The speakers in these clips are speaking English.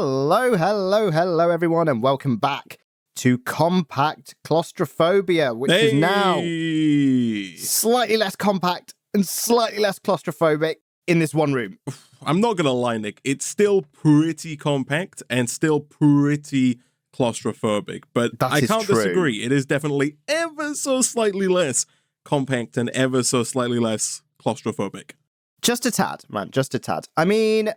Hello, everyone, and welcome back to Compact Claustrophobia, which is now slightly less compact and slightly less claustrophobic in this one room. I'm not going to lie, Nick. It's still pretty compact and still pretty claustrophobic, but I can't disagree. It is definitely ever so slightly less compact and ever so slightly less claustrophobic. Just a tad, man, just a tad. I mean,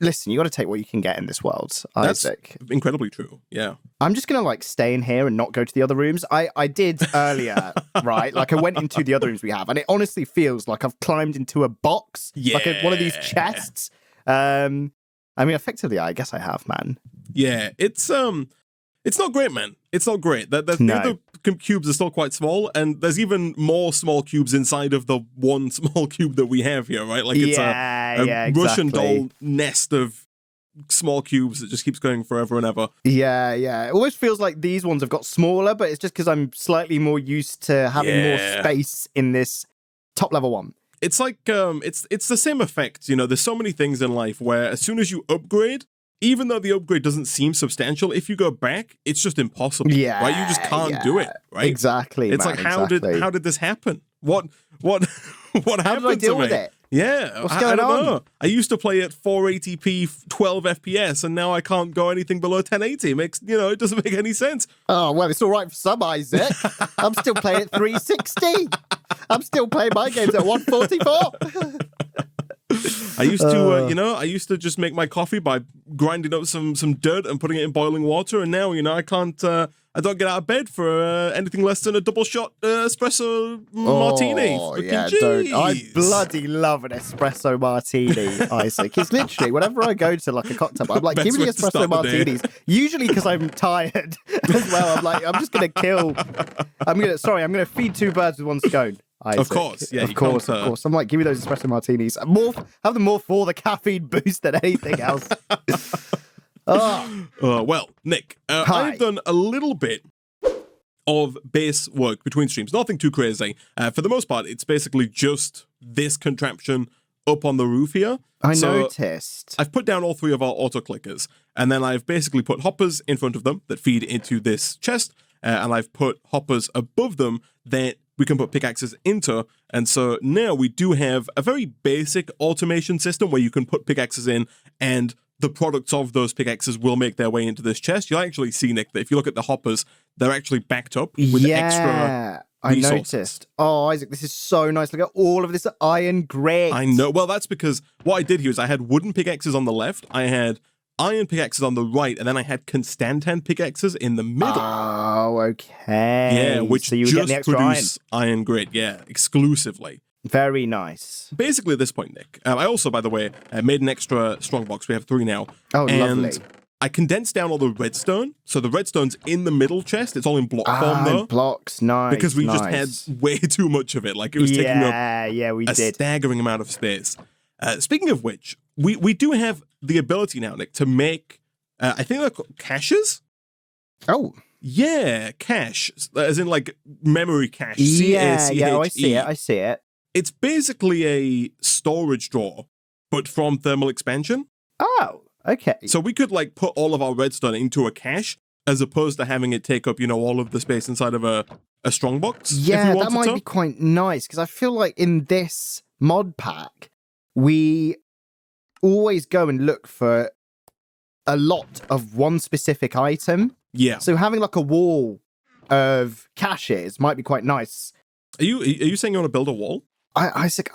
listen, you got to take what you can get in this world, Isaac. That's incredibly true, yeah. I'm just going to, stay in here and not go to the other rooms. I did earlier, right? I went into the other rooms we have, and it honestly feels like I've climbed into a box, one of these chests. I mean, effectively, I guess I have, man. Yeah, it's not great, man. It's not great. The other cubes are still quite small, and there's even more small cubes inside of the one small cube that we have here, right? It's a Russian doll nest of small cubes that just keeps going forever and ever. Yeah. It always feels like these ones have got smaller, but it's just because I'm slightly more used to having more space in this top level one. It's like, it's the same effect, you know, there's so many things in life where as soon as you upgrade, even though the upgrade doesn't seem substantial, if you go back, it's just impossible. Yeah, right? You just can't do it, right? Exactly. It's how did this happen? What happened how did I deal with it? Yeah, what's going on? I don't know. I used to play at 480p, 12 FPS, and now I can't go anything below 1080. It doesn't make any sense. Oh well, it's all right for some, Isaac. I'm still playing at 360. I'm still playing my games at 144. I used to just make my coffee by grinding up some dirt and putting it in boiling water, and now, I don't get out of bed for anything less than a double shot espresso martini. I bloody love an espresso martini, Isaac. It's literally, whenever I go to a cocktail bar, I'm like, give me espresso martinis. Usually because I'm tired as well. I'm like, I'm just going to I'm going to feed two birds with one stone. Isaac. Of course, yeah. Of course. I'm like, give me those espresso martinis. Have them more for the caffeine boost than anything else. Well, Nick, I've done a little bit of base work between streams. Nothing too crazy. For the most part, it's basically just this contraption up on the roof here. I noticed. I've put down all three of our auto clickers, and then I've basically put hoppers in front of them that feed into this chest, and I've put hoppers above them that we can put pickaxes into, and so now we do have a very basic automation system where you can put pickaxes in, and the products of those pickaxes will make their way into this chest. You'll actually see, Nick, that if you look at the hoppers, they're actually backed up with extra resources. I noticed. Oh, Isaac, this is so nice. Look at all of this iron grit. I know. Well, that's because what I did here is I had wooden pickaxes on the left, I had iron pickaxes on the right, and then I had Constantan pickaxes in the middle. Oh, okay. Yeah, which so you just the extra produce iron grit, exclusively. Very nice. Basically, at this point, Nick, I also, by the way, made an extra strongbox. We have 3 now. Oh, and lovely. I condensed down all the redstone. So the redstone's in the middle chest. It's all in block form, though. Blocks, nice. Because we just had way too much of it. It was taking up a staggering amount of space. Speaking of which, we do have the ability now, Nick, to make, I think they're called caches. Oh. Yeah, cache. As in, memory cache. Yeah, I see it. It's basically a storage drawer, but from thermal expansion. Oh, okay. So we could put all of our redstone into a cache, as opposed to having it take up, all of the space inside of a strongbox. Yeah, that might be quite nice, because I feel like in this mod pack, we always go and look for a lot of one specific item. Yeah. So having a wall of caches might be quite nice. Are you saying you want to build a wall? Isaac,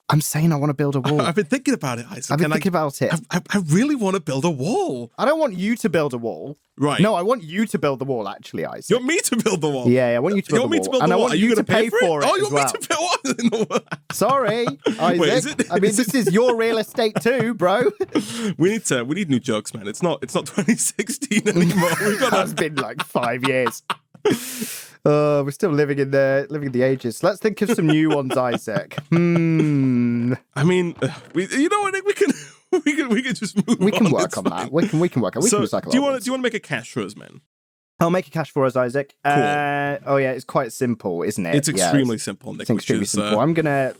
I'm saying I want to build a wall. I've been thinking about it, Isaac. I've been thinking about it. I really want to build a wall. I don't want you to build a wall. Right. No, I want you to build the wall, actually, Isaac. You want me to build the wall? Yeah, I want you to build the wall. And I want you to pay for it. Oh, you want me to pay what? Sorry, Isaac. Wait, is it? I mean, this is your real estate too, bro. We need new jokes, man. It's not 2016 anymore. That's been 5 years. We're still living in the ages. Let's think of some new ones, Isaac. I mean, you know what? We can just move on. We can work on that. We can work on. We can recycle. Do you want to make a cache for us, man? I'll make a cache for us, Isaac. Cool. Oh yeah, it's quite simple, isn't it? It's extremely simple, Nick. It's extremely simple. I'm gonna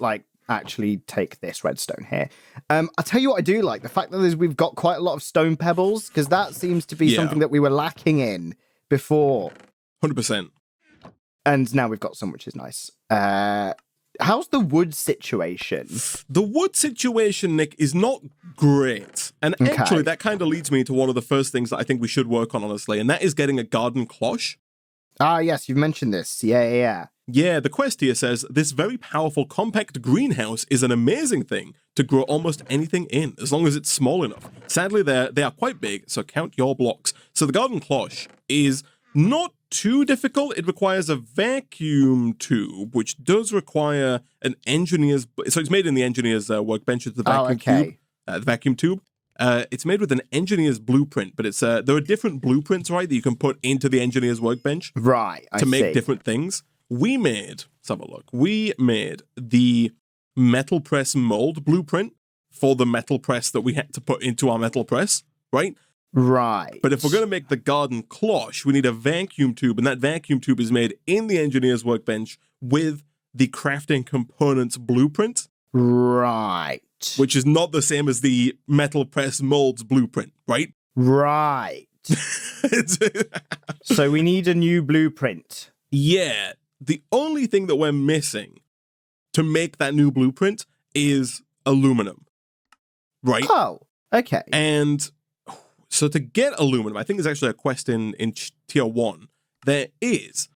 actually take this redstone here. I'll tell you what I do like. The fact that we've got quite a lot of stone pebbles, because that seems to be something that we were lacking in before. 100%. And now we've got some, which is nice. How's the wood situation? The wood situation, Nick, is not great. And actually, that kind of leads me to one of the first things that I think we should work on, honestly, and that is getting a garden cloche. Ah, yes, you've mentioned this. Yeah. Yeah, the quest here says, this very powerful compact greenhouse is an amazing thing to grow almost anything in, as long as it's small enough. Sadly, they are quite big, so count your blocks. So the garden cloche is not too difficult. It requires a vacuum tube, which does require an engineer's... So it's made in the engineer's workbench. It's the vacuum tube. The vacuum tube. It's made with an engineer's blueprint, but it's there are different blueprints, right, that you can put into the engineer's workbench. Right, to make different things. Let's have a look. We made the metal press mold blueprint for the metal press that we had to put into our metal press, right? Right. But if we're going to make the garden cloche, we need a vacuum tube, and that vacuum tube is made in the engineer's workbench with the crafting components blueprint. Right. Which is not the same as the metal press molds blueprint, right? Right. So we need a new blueprint. Yeah. The only thing that we're missing to make that new blueprint is aluminum, right? Oh, okay. And so to get aluminum, I think there's actually a quest in tier 1. There is.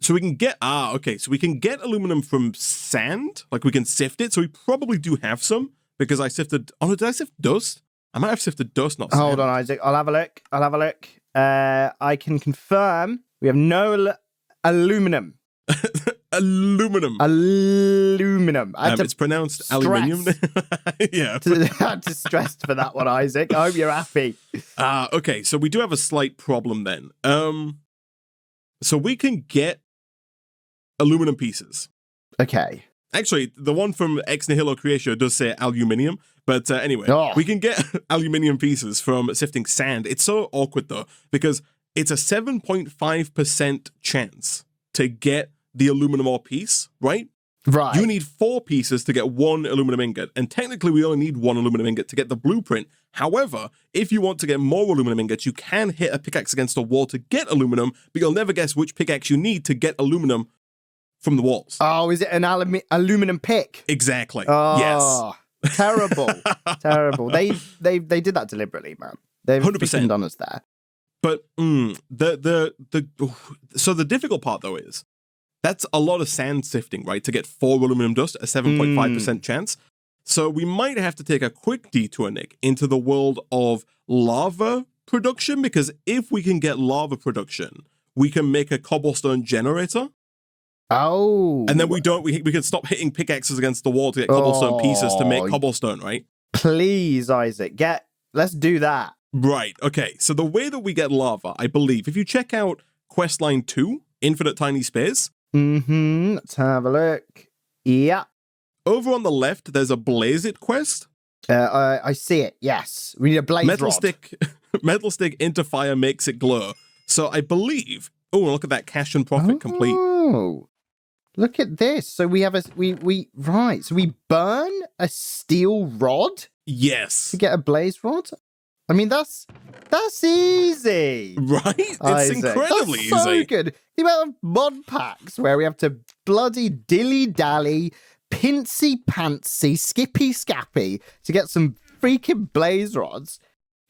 So we can get, so we can get aluminum from sand, like we can sift it. So we probably do have some, because I sifted, did I sift dust? I might have sifted dust, not sand. Hold on, Isaac. I'll have a look. I can confirm we have no aluminum. Aluminum. It's pronounced aluminium. Yeah. I had to stress for that one, Isaac. I hope you're happy. Okay, so we do have a slight problem then. So we can get aluminum pieces. Okay. Actually, the one from Ex Nihilo Creatio does say aluminium, but anyway, we can get aluminium pieces from sifting sand. It's so awkward though, because it's a 7.5% chance to get the aluminum ore piece, right? Right. You need 4 pieces to get 1 aluminum ingot, and technically we only need 1 aluminum ingot to get the blueprint. However, if you want to get more aluminum ingots, you can hit a pickaxe against a wall to get aluminum, but you'll never guess which pickaxe you need to get aluminum from the walls. Oh, is it an aluminum pick? Exactly. Oh, yes. Terrible. Terrible. They did that deliberately, man. They've 100% done us there. But so the difficult part though is that's a lot of sand sifting, right? To get 4 aluminum dust, a 7.5% chance. So we might have to take a quick detour, Nick, into the world of lava production, because if we can get lava production, we can make a cobblestone generator. Oh. And then we can stop hitting pickaxes against the wall to get cobblestone pieces to make cobblestone, right? Please, Isaac, let's do that. Right, okay. So the way that we get lava, I believe, if you check out questline 2, Infinite Tiny Space. Let's have a look. Yeah. Over on the left, there's a Blaze It quest. I see it, yes. We need a blaze rod. Metal stick into fire makes it glow. So I believe... Oh, look at that, cash and profit complete. Oh, look at this. So we have right. So we burn a steel rod? Yes. To get a blaze rod? I mean, that's easy. Right? It's Isaac. incredibly That's so easy. good. The amount of mod packs where we have to bloody dilly-dally, pincy-pantsy, skippy-scappy to get some freaking blaze rods.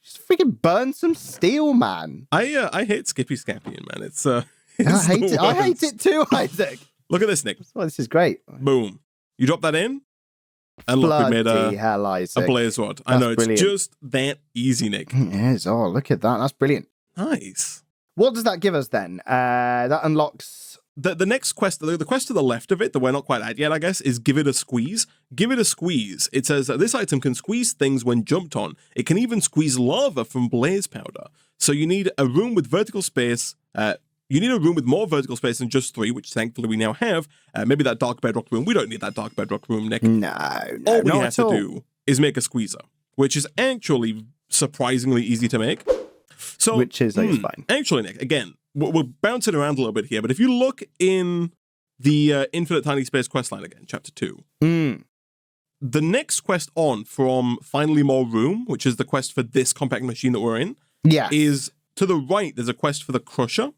Just freaking burn some steel, man. I hate skippy scapping, man. It's I hate it too, Isaac. Look at this, Nick. Oh, this is great. Boom. You drop that in, and look, we made a blaze rod. I know, it's just that easy, Nick. Yes. Oh, look at that. That's brilliant. Nice. What does that give us then? That unlocks... The next quest, the quest to the left of it, that we're not quite at yet, I guess, is Give It a Squeeze. Give It a Squeeze. It says that this item can squeeze things when jumped on. It can even squeeze lava from blaze powder. So you need a room with vertical space. You need a room with more vertical space than just 3, which thankfully we now have. Maybe that dark bedrock room. We don't need that dark bedrock room, Nick. No, all we have to do is make a squeezer, which is actually surprisingly easy to make. So, which is fine. Actually, Nick, again, we're bouncing around a little bit here, but if you look in the Infinite Tiny Space questline again, Chapter 2. The next quest on from Finally More Room, which is the quest for this compact machine that we're in, is to the right. There's a quest for the Crusher.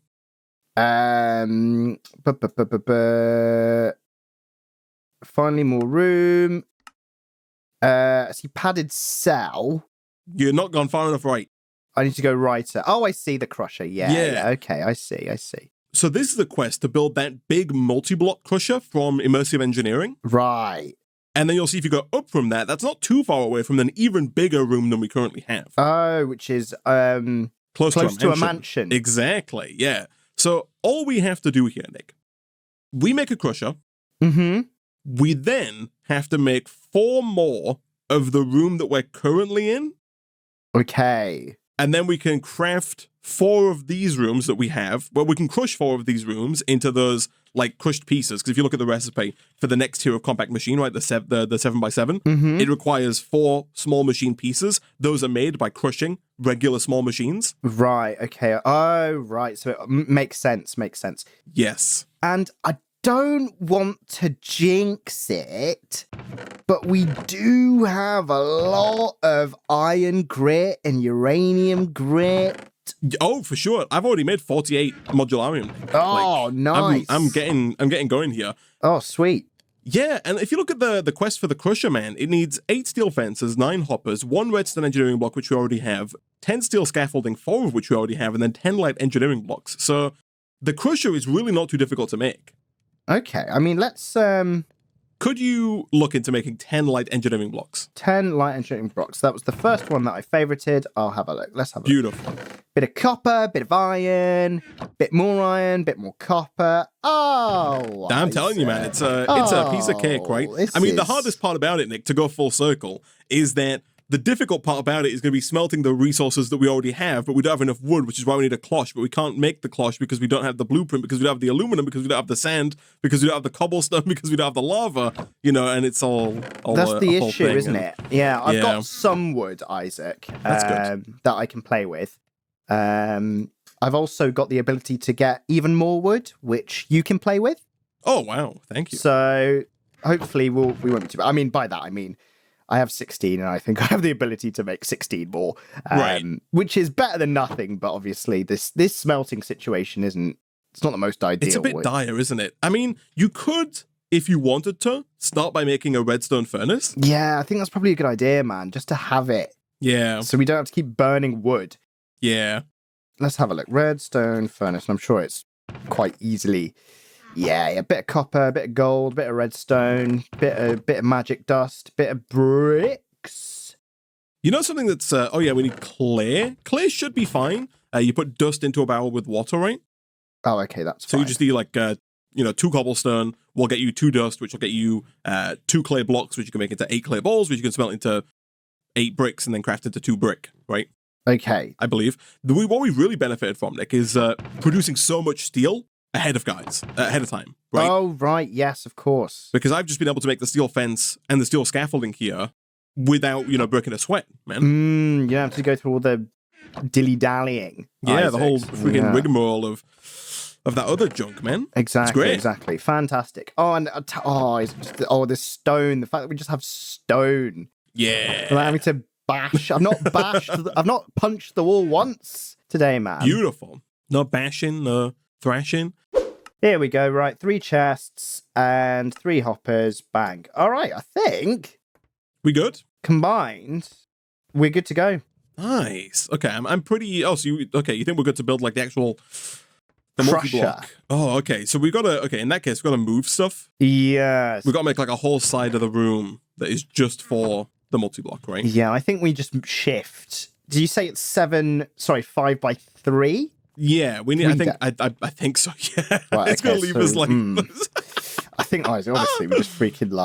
Finally More Room. I see padded cell. You're not gone far enough right. I need to go righter. Oh, I see the Crusher. Yeah. Okay, I see. So this is the quest to build that big multi-block crusher from Immersive Engineering. Right. And then you'll see if you go up from that, that's not too far away from an even bigger room than we currently have. Oh, which is close to a mansion. Exactly, yeah. So all we have to do here, Nick, we make a crusher. We then have to make 4 more of the room that we're currently in. Okay. And then we can craft 4 of these rooms that we have. Well, we can crush 4 of these rooms into those like crushed pieces. Because if you look at the recipe for the next tier of compact machine, right, the 7x7, it requires 4 small machine pieces. Those are made by crushing regular small machines. Right. Okay. Oh, right. So it makes sense. Yes. And I don't want to jinx it, but we do have a lot of iron grit and uranium grit. Oh, for sure. I've already made 48 modularium. Oh, nice. I'm getting going here. Oh, sweet. Yeah, and if you look at the quest for the Crusher, man, it needs 8 steel fences, 9 hoppers, 1 redstone engineering block, which we already have, 10 steel scaffolding, 4 of which we already have, and then 10 light engineering blocks. So the Crusher is really not too difficult to make. Okay, I mean, let's... Could you look into making 10 light engineering blocks? 10 light engineering blocks. That was the first one that I favorited. I'll have a look. Let's have a look. Beautiful. Bit of copper, bit of iron, bit more copper. Oh, I'm telling you, man, it's a piece of cake, right? I mean, the hardest part about it, Nick, to go full circle, is that the difficult part about it is going to be smelting the resources that we already have, but we don't have enough wood, which is why we need a cloche, but we can't make the cloche because we don't have the blueprint, because we don't have the aluminum, because we don't have the sand, because we don't have the cobblestone, because we don't have the lava, and it's all that's the whole issue, thing, isn't it? Yeah, I've got some wood, Isaac, that's good. That I can play with. I've also got the ability to get even more wood, which you can play with. Oh, wow. Thank you. So hopefully we won't be too bad. I mean, by that, I mean, I have 16 and I think I have the ability to make 16 more, right. Which is better than nothing. But obviously this smelting situation it's not the most ideal. It's a bit dire, isn't it? I mean, you could, if you wanted to, start by making a redstone furnace. Yeah, I think that's probably a good idea, man. Just to have it. Yeah. So we don't have to keep burning wood. Yeah. Let's have a look. Redstone furnace. And I'm sure it's quite easily... Yeah, a bit of copper, a bit of gold, a bit of redstone, bit of magic dust, bit of bricks. You know something that's... we need clay. Clay should be fine. You put dust into a barrel with water, right? Oh, okay, that's fine. So you just need like, 2 cobblestone will get you 2 dust, which will get you 2 clay blocks, which you can make into 8 clay balls, which you can smelt into 8 bricks and then craft into 2 brick, right? Okay. I believe. What we really benefited from, Nick, is producing so much steel ahead of time, right? Oh, right. Yes, of course. Because I've just been able to make the steel fence and the steel scaffolding here without, breaking a sweat, man. You don't have to go through all the dilly-dallying. Yeah, Isaac. The whole freaking rigmarole of that other junk, man. Exactly, it's great. Exactly. Fantastic. Oh, and this stone. The fact that we just have stone. Yeah. Without having to bash. I've not punched the wall once today, man. Beautiful. No bashing, no thrashing. Here we go. Right, 3 chests and 3 hoppers. Bang. All right, I think we good. Combined, we're good to go. Nice. Okay, I'm pretty. Oh, so you think we're good to build like the actual multi-block? Oh, okay. So we gotta. Okay, in that case, we gotta move stuff. Yes. We gotta make like a whole side of the room that is just for the multi-block, right? Yeah, I think we just shift. Did you say it's 5 by 3? Yeah, we need. I think so. Yeah, right, it's gonna leave us like. I think obviously we just freaking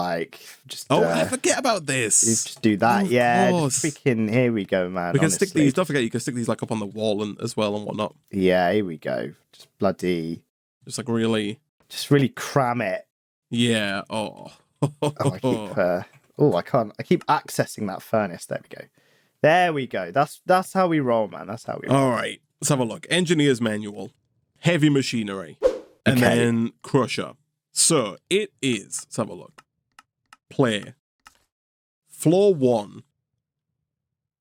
I forget about this. You just do that, just freaking. Here we go, man. We can stick these. Don't forget, you can stick these like up on the wall as well and whatnot. Yeah, here we go. Just bloody. Just like really. Just really cram it. Yeah. Oh. I can't. I keep accessing that furnace. There we go. There we go. That's how we roll, man. That's how we roll. All right. Let's have a look. Engineer's manual, heavy machinery, and then crusher. So it is, let's have a look. Play. Floor 1.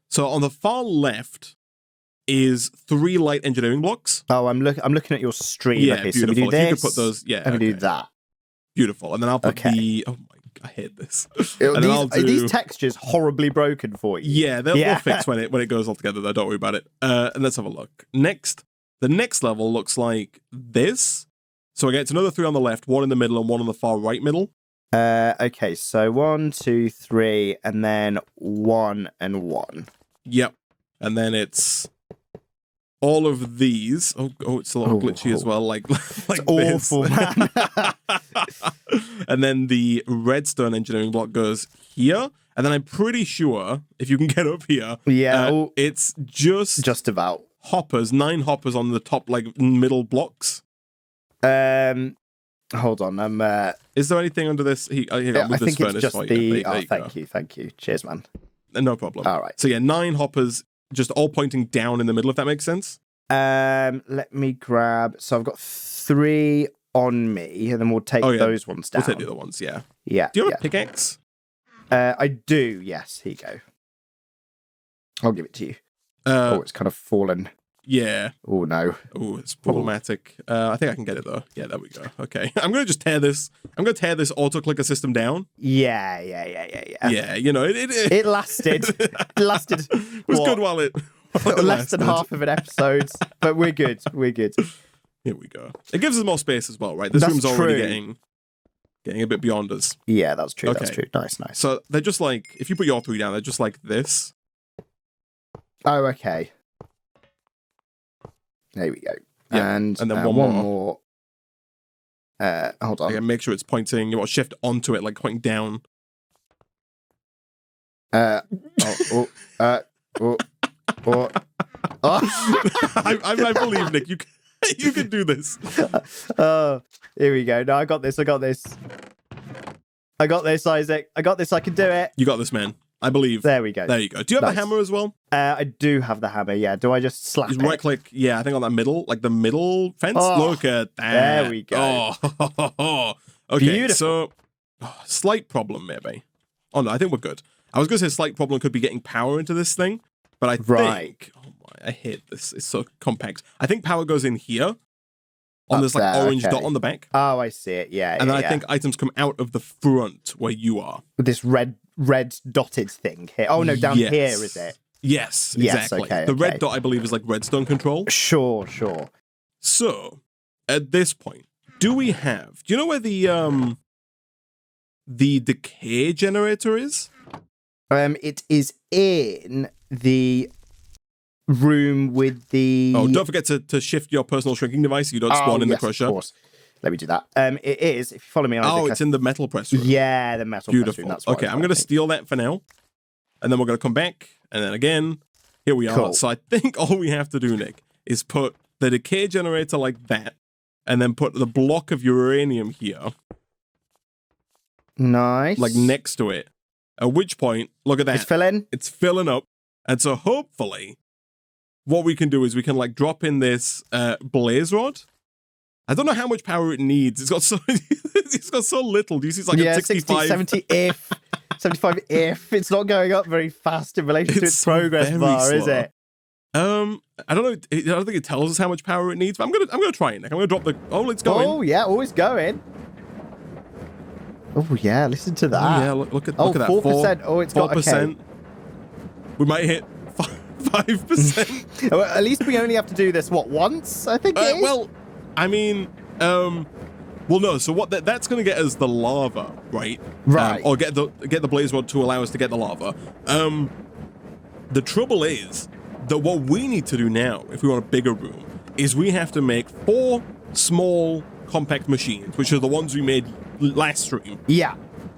So on the far left is 3 light engineering blocks. Oh, I'm looking at your stream. Yeah, okay, beautiful. so we do If this. you could put those, yeah. And we do that. Beautiful. And then I'll put Okay. oh my, I hate this. And then I'll do, These textures horribly broken for you. yeah, they'll fix when it goes all together though, don't worry about it. And let's have a look. Next, the next level looks like this. So again, it's another 3 on the left, 1 in the middle, and 1 on the far right middle. Okay, so 1, 2, 3, and then 1 and 1. Yep. And then it's all of these. Oh, it's a little glitchy as well, like It's awful, man. And then the redstone engineering block goes here. And then I'm pretty sure, if you can get up here, Yeah, it's just about. hoppers, 9 hoppers on the top, like, middle blocks. Hold on. Is there anything under this? I think it's just the. Oh, thank you. Cheers, man. No problem. All right. So yeah, 9 hoppers, just all pointing down in the middle, if that makes sense. Let me grab. So I've got 3 on me, and then we'll take those ones down. We'll take the other ones. Yeah. Yeah. Do you have a pickaxe? I do. Yes. Here you go. I'll give it to you. It's kind of fallen. Yeah. Oh no. Oh, it's problematic. I think I can get it though. Yeah, there we go. Okay. I'm gonna just tear this. I'm gonna tear this auto clicker system down. Yeah. Yeah, you know, it lasted. It lasted. It was good while it less than half of an episode, but we're good. We're good. Here we go. It gives us more space as well, right? This room's already getting a bit beyond us. Yeah, that's true. Okay. That's true. Nice. So they're just like, if you put your 3 down, they're just like this. Oh, okay. There we go. Yeah. And then one more. Hold on. Again, make sure it's pointing. You want to shift onto it, like pointing down. I believe, Nick. You can do this. Oh, here we go. No, I got this, Isaac. I got this. I can do it. You got this, man. I believe. There we go. There you go. Do you have the hammer as well? I do have the hammer, yeah. Do I just slap it? Right click, yeah, I think on that middle, like the middle fence. Oh, look at that. There we go. Oh, okay. Beautiful. So, slight problem maybe. Oh no, I think we're good. I was going to say slight problem could be getting power into this thing, but I think, oh my, I hate this. It's so compact. I think power goes in here on this like orange dot on the back. Oh, I see it. Yeah. And then I think items come out of the front where you are. With this red dotted thing here. Oh no, down here is it? Yes, exactly. Okay, the red dot, I believe, is like redstone control. Sure. So, at this point, do you know where the decay generator is? It is in the room with the... Oh, don't forget to shift your personal shrinking device so you don't spawn in the crusher. Of course. Let me do that. It is, if you follow me on... Oh, it's in the metal press room. Yeah, the metal press room. That's okay, I'm going to steal that for now. And then we're going to come back. And then again, here we are. Cool. So I think all we have to do, Nick, is put the decay generator like that. And then put the block of uranium here. Nice. Like next to it. At which point, look at that. It's filling? It's filling up. And so hopefully, what we can do is we can like drop in this blaze rod. I don't know how much power it needs. It's got so little. Do you see it's like a 65? 60, 70 if. 75 if. It's not going up very fast in relation to its progress bar, slow. Is it? I don't know. I don't think it tells us how much power it needs, but I'm gonna try it, Nick. I'm gonna drop the... Oh, it's going. Oh, yeah, always going. Oh, yeah, listen to that. Oh, yeah, look at that. 4%. Oh, it's 4%. got... Okay. We might hit 5%. Well, at least we only have to do this, what, once, I think it is? Well, I mean, well, no. So what that's going to get us the lava, right? Right. Or get the blaze rod to allow us to get the lava. The trouble is that what we need to do now, if we want a bigger room, is we have to make 4 small compact machines, which are the ones we made last stream. Yeah.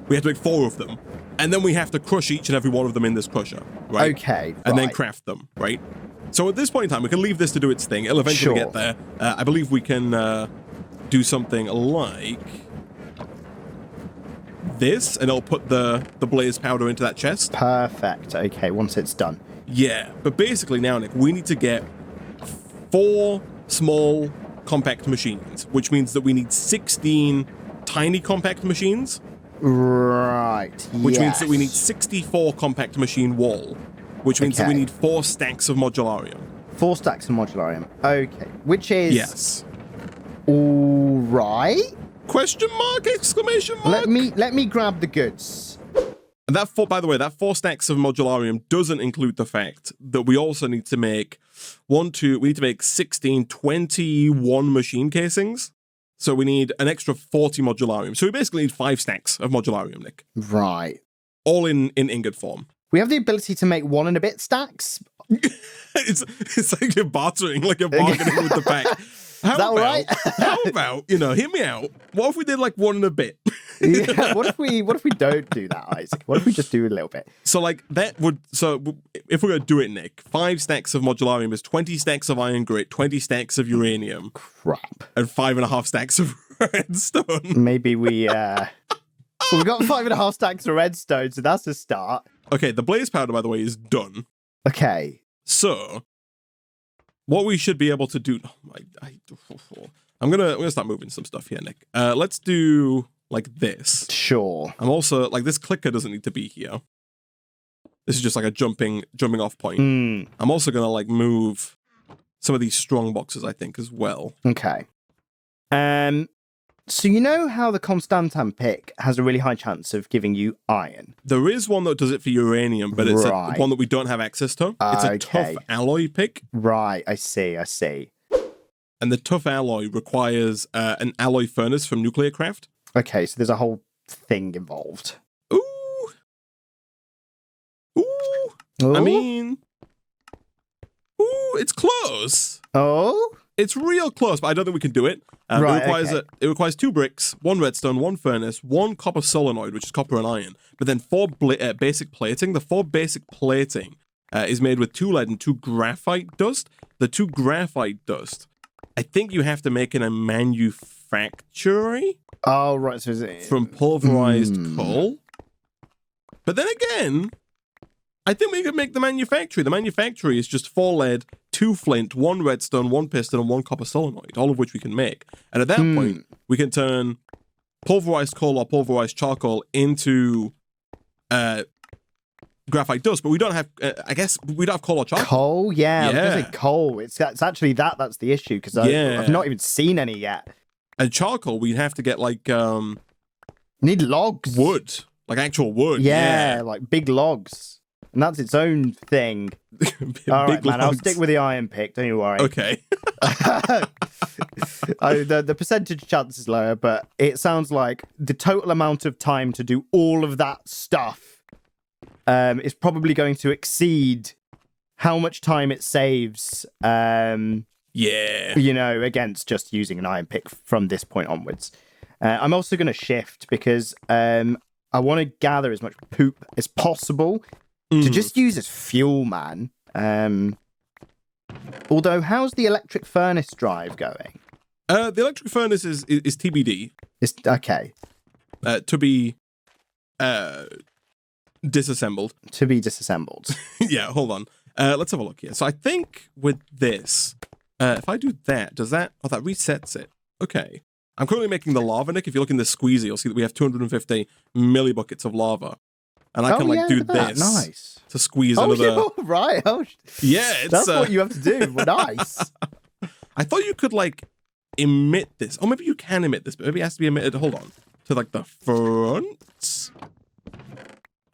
We have to make 4 of them. And then we have to crush each and every one of them in this crusher, right? Okay, And then craft them, right? So at this point in time, we can leave this to do its thing. It'll eventually get there. I believe we can do something like this, and it'll put the blaze powder into that chest. Perfect. Okay, once it's done. Yeah, but basically now, Nick, we need to get 4 small compact machines, which means that we need 16 tiny compact machines. Right. Which means that we need 64 compact machine wall. Which means that we need 4 stacks of modularium. 4 stacks of modularium. Okay. Which is... Yes. All right. Question mark, exclamation mark. Let me grab the goods. And that by the way, that 4 stacks of modularium doesn't include the fact that we also need to make we need to make 16, 21 machine casings. So we need an extra 40 modularium. So we basically need 5 stacks of modularium, Nick. Right. All in ingot form. We have the ability to make 1 and a bit stacks. it's like you're bartering, like you're bargaining with the pack. Is that all right? How about, hear me out. What if we did like 1 and a bit? Yeah, what if we don't do that, Isaac? What if we just do a little bit? So like if we're going to do it, Nick, 5 stacks of modularium is 20 stacks of iron grit, 20 stacks of uranium. Crap. And 5.5 stacks of redstone. Maybe we got 5.5 stacks of redstone, so that's a start. Okay, the blaze powder, by the way, is done. Okay. So what we should be able to do, I'm gonna start moving some stuff here, Nick. Let's do like this. Sure. I'm also like this clicker doesn't need to be here. This is just like a jumping off point. I'm also gonna like move some of these strong boxes, I think, as well. Okay. So you know how the Constantan pick has a really high chance of giving you iron? There is one that does it for uranium, but it's one that we don't have access to. It's a tough alloy pick. Right, I see. And the tough alloy requires an alloy furnace from nuclear craft. Okay, so there's a whole thing involved. Ooh. Ooh. I mean, it's close. Oh? It's real close, but I don't think we can do it. It requires 2 bricks, 1 redstone, 1 furnace, 1 copper solenoid, which is copper and iron, but then 4 basic plating. The 4 basic plating is made with 2 lead and 2 graphite dust. The 2 graphite dust, I think you have to make in a manufactory. Oh, right. So is it from pulverized coal? But then again, I think we could make the manufactory. The manufactory is just 4 lead, 2 flint, 1 redstone, 1 piston, and 1 copper solenoid, all of which we can make. And at that point, we can turn pulverized coal or pulverized charcoal into graphite dust, but we don't have, I guess, we don't have coal or charcoal. Coal? Yeah. I was gonna say coal. It's actually that's the issue, because I've not even seen any yet. And charcoal, we'd have to get like... need logs. Wood. Like actual wood. Yeah, like big logs. And that's its own thing. All right, man, I'll stick with the iron pick. Don't you worry. Okay. The percentage chance is lower, but it sounds like the total amount of time to do all of that stuff is probably going to exceed how much time it saves. Against just using an iron pick from this point onwards. I'm also going to shift because I want to gather as much poop as possible. To just use as fuel, man. Although, how's the electric furnace drive going? The electric furnace is TBD. It's okay. To be disassembled. To be disassembled. Yeah, hold on. Let's have a look here. So I think with this, if I do that, does that... Oh, that resets it. Okay. I'm currently making the lava, Nick. If you look in this squeezer, you'll see that we have 250 millibuckets of lava. And I can do this to squeeze another... Yeah, right. Yeah, that's what you have to do. Nice. I thought you could emit this. Oh, maybe you can emit this, but maybe it has to be emitted. Hold on. To the front. I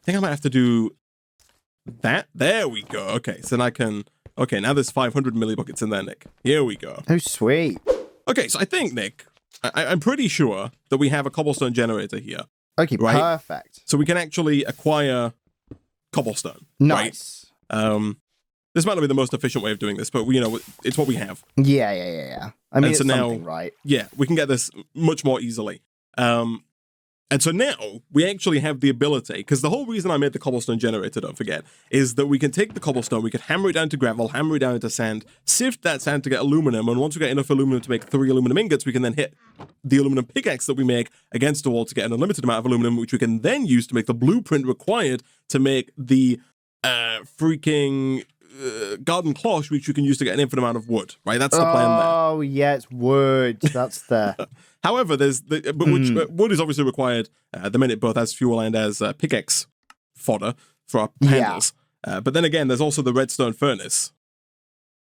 think I might have to do that. There we go. Okay, so then I can... Okay, now there's 500 millibuckets in there, Nick. Here we go. Oh, sweet. Okay, so I think, Nick, I'm pretty sure that we have a cobblestone generator here. Okay, right? Perfect. So we can actually acquire cobblestone. Nice. Right? This might not be the most efficient way of doing this, but it's what we have. Yeah. I mean, it's something, right? Yeah, we can get this much more easily. And so now we actually have the ability, because the whole reason I made the cobblestone generator, don't forget, is that we can take the cobblestone, we can hammer it down to gravel, hammer it down into sand, sift that sand to get aluminum, and once we get enough aluminum to make 3 aluminum ingots, we can then hit the aluminum pickaxe that we make against a wall to get an unlimited amount of aluminum, which we can then use to make the blueprint required to make the freaking garden cloche, which you can use to get an infinite amount of wood, right? That's the plan there. Oh, yeah, it's wood. That's the... However, wood is obviously required at the minute, both as fuel and as pickaxe fodder for our panels. Yeah. But then again, there's also the Redstone Furnace.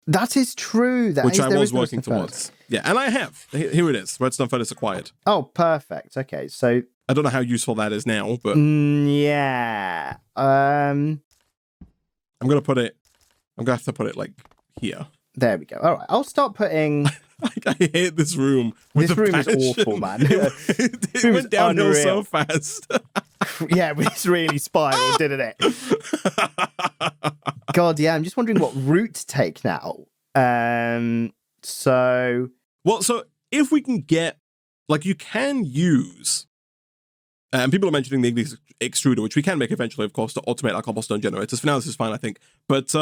That is true. Which I was working towards. Yeah, and I have. Here it is. Redstone Furnace acquired. Oh, perfect. Okay, so... I don't know how useful that is now, but... yeah. I'm going to have to put it, like, here. There we go. All right, I'll start putting... I hate this room. This room is awful, man. It went downhill so fast. Yeah, it's really spiraled, didn't it? God, yeah, I'm just wondering what route to take now. So if we can get, like, you can use, and people are mentioning the Ignis extruder, which we can make eventually, of course, to automate our cobblestone generators. For now, this is fine, I think. But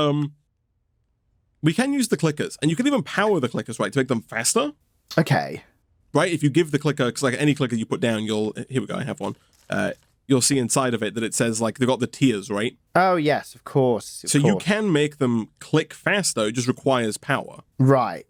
we can use the clickers, and you can even power the clickers, right, to make them faster. Okay. Right, if you give the clicker, because like any clicker you put down, here we go, I have one. You'll see inside of it that it says, like, they've got the tiers, right? Oh, yes, of course. So you can make them click faster, it just requires power. Right.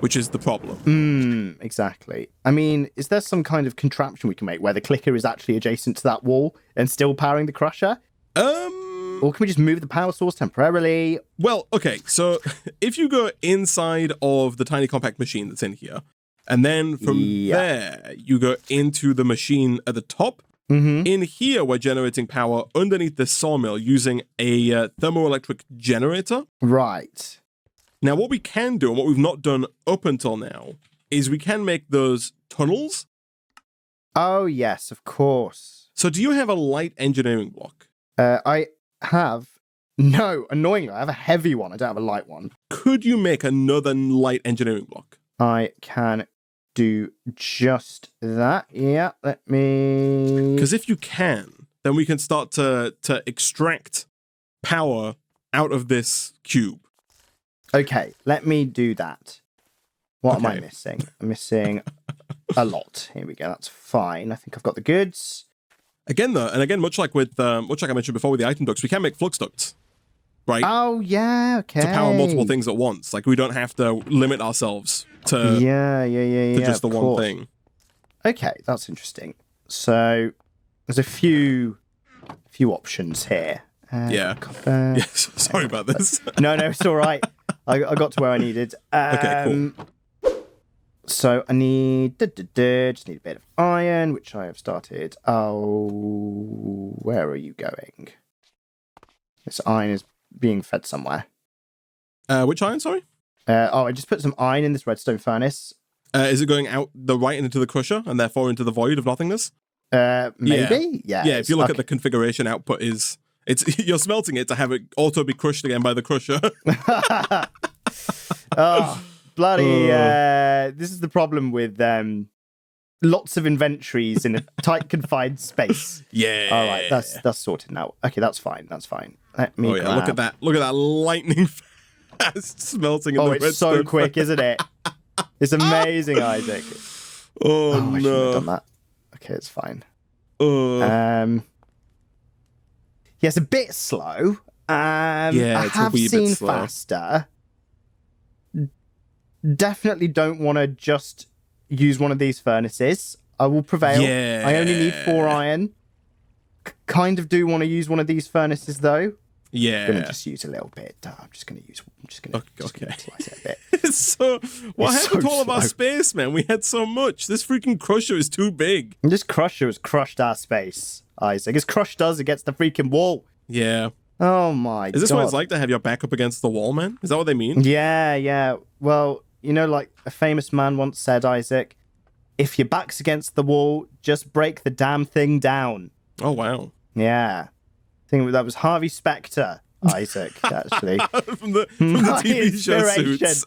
Which is the problem. Exactly. I mean, is there some kind of contraption we can make where the clicker is actually adjacent to that wall and still powering the crusher? Or can we just move the power source temporarily? Well, okay, so if you go inside of the tiny compact machine that's in here, and then from there, you go into the machine at the top. In here, we're generating power underneath the sawmill using a thermoelectric generator. Right. Now, what we can do, and what we've not done up until now, is we can make those tunnels. Oh, yes, of course. So do you have a light engineering block? I have... No, annoyingly, I have a heavy one. I don't have a light one. Could you make another light engineering block? I can do just that. Yeah, let me... Because if you can, then we can start to extract power out of this cube. Okay, let me do that. What am I missing? I'm missing a lot. Here we go. That's fine. I think I've got the goods. Again, though, and again, much like I mentioned before with the item ducts, we can make flux ducts, right? Oh yeah, okay. To power multiple things at once. Like we don't have to limit ourselves to just the one thing. Okay, that's interesting. So there's a few options here. Yes. Sorry about this. No, it's all right. I got to where I needed. Okay, cool. So I need just need a bit of iron, which I have started. Oh, where are you going? This iron is being fed somewhere. Which iron, sorry? I just put some iron in this redstone furnace. Is it going out the right into the crusher and therefore into the void of nothingness? Maybe. Yeah, if you look at the configuration output you're smelting it to have it auto be crushed again by the crusher. Oh, bloody! This is the problem with lots of inventories in a tight, confined space. Yeah. All right, that's sorted now. Okay, that's fine. Let me. Yeah, look at that! Look at that lightning fast smelting. Oh, it's so quick, isn't it? It's amazing, Isaac. Oh I shouldn't have done that. Okay, it's fine. Yeah, it's a bit slow. I have seen faster. Definitely don't want to just use one of these furnaces. I will prevail. Yeah. I only need 4 iron. Kind of do want to use one of these furnaces though. Yeah. I'm gonna just use a little bit. I'm just gonna slice it a bit. So what happened to all of our space, man? We had so much. This freaking crusher is too big. This crusher has crushed our space, Isaac. It's crushed us against the freaking wall. Yeah. Oh my god. Is this what it's like to have your back up against the wall, man? Is that what they mean? Yeah. Well, you know, like a famous man once said, Isaac, if your back's against the wall, just break the damn thing down. Oh, wow. Yeah. I think that was Harvey Specter, Isaac, actually. from the TV show Suits.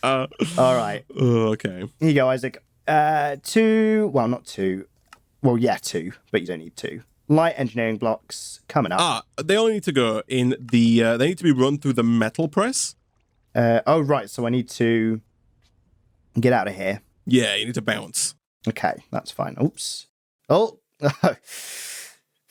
All right. Okay. Here you go, Isaac. 2, well, not 2. Well, yeah, 2, but you don't need 2. Light engineering blocks coming up. They only need to go in the, they need to be run through the metal press. Oh, right. So I need to get out of here. Yeah, you need to bounce. Okay, that's fine. Oops. Oh,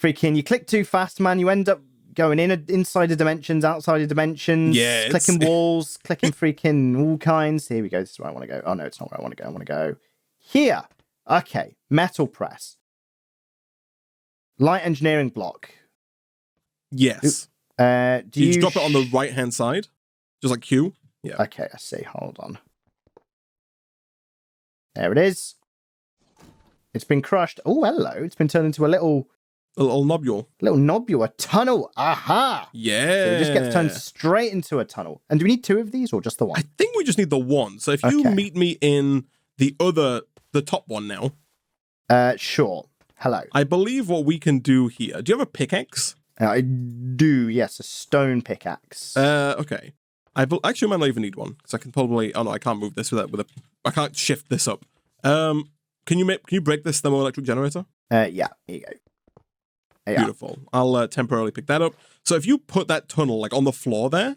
freaking, you click too fast, man. You end up going inside the dimensions, outside the dimensions, clicking walls, clicking freaking all kinds. Here we go. This is where I want to go. Oh, no, it's not where I want to go. I want to go here. Okay. Metal press. Light engineering block. Yes. Do you drop it on the right-hand side? Just like Q? Yeah. Okay, I see. Hold on. There it is. It's been crushed. Oh, hello. It's been turned into a little nobule. A tunnel. Aha! Yeah. So it just gets turned straight into a tunnel. And do we need 2 of these or just the one? I think we just need the one. So if you meet me in the top one now. Sure. Hello. I believe what we can do here. Do you have a pickaxe? I do, yes. A stone pickaxe. Okay. Actually, I might not even need one. Because I can probably... Oh, no, I can't move this with a... I can't shift this up. Can you break this Thermoelectric Generator? Yeah. Here you go. Yeah. Beautiful. I'll temporarily pick that up. So if you put that tunnel like on the floor there.